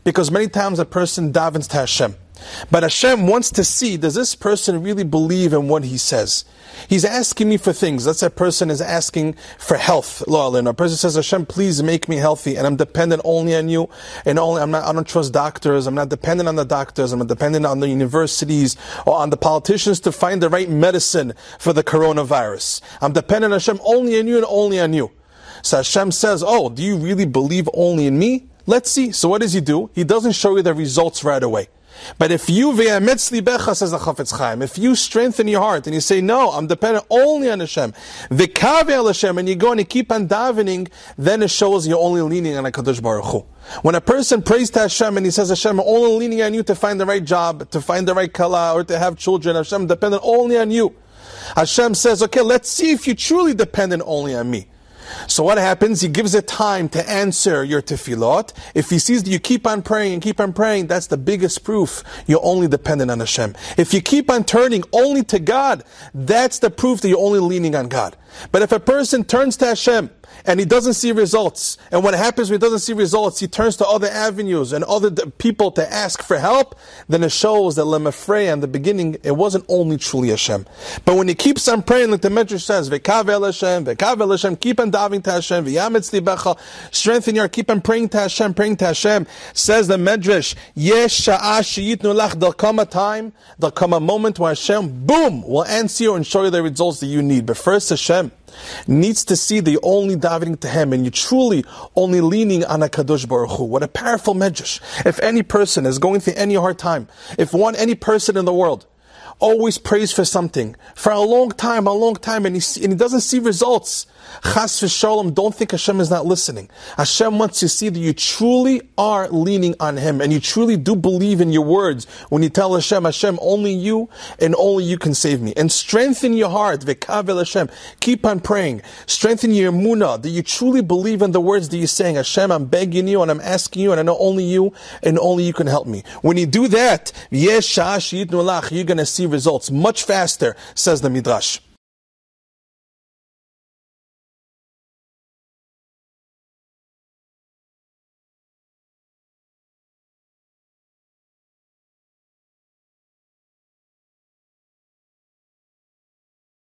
Because many times a person davens to Hashem. But Hashem wants to see, does this person really believe in what he says? He's asking me for things. Let's say a person is asking for health. A person says, Hashem, please make me healthy, and I'm dependent only on you, and I don't trust doctors, I'm not dependent on the doctors, I'm not dependent on the universities or on the politicians to find the right medicine for the coronavirus. I'm dependent, Hashem, only on you and only on you. So Hashem says, oh, do you really believe only in me? Let's see. So what does he do? He doesn't show you the results right away. But if you, says the Chafetz Chaim, if you strengthen your heart and you say, no, I'm dependent only on Hashem, and you go and you keep on davening, then it shows you're only leaning on HaKadosh Baruch Hu. When a person prays to Hashem and he says, Hashem, I'm only leaning on you to find the right job, to find the right kala, or to have children, Hashem, I'm dependent only on you. Hashem says, okay, let's see if you're truly dependent only on me. So what happens? He gives it time to answer your tefillot. If he sees that you keep on praying and keep on praying, that's the biggest proof you're only dependent on Hashem. If you keep on turning only to God, that's the proof that you're only leaning on God. But if a person turns to Hashem and he doesn't see results, and what happens when he doesn't see results, he turns to other avenues and other people to ask for help, then it shows that Lemafreya in the beginning, it wasn't only truly Hashem. But when he keeps on praying, like the Medrash says, Vekav el Hashem, keep on davening to Hashem, V'yametz libecha, strengthen your heart, keep on praying to Hashem, says the Medrash, Yesh sha'ah sheyitnu lach, there'll come a time, there'll come a moment where Hashem, boom, will answer you and show you the results that you need. But first Hashem needs to see that you're only davening to Him and you're truly only leaning on HaKadosh Baruch Hu. What a powerful medrash. If any person is going through any hard time, if any person in the world always prays for something for a long time, and he doesn't see results, Chas v'sholom, don't think Hashem is not listening. Hashem wants to see that you truly are leaning on Him, and you truly do believe in your words when you tell Hashem, Hashem, only you and only you can save me. And strengthen your heart, v'kav el Hashem. Keep on praying. Strengthen your emunah, that you truly believe in the words that you're saying. Hashem, I'm begging you and I'm asking you, and I know only you and only you can help me. When you do that, you're going to see results much faster, says the Midrash.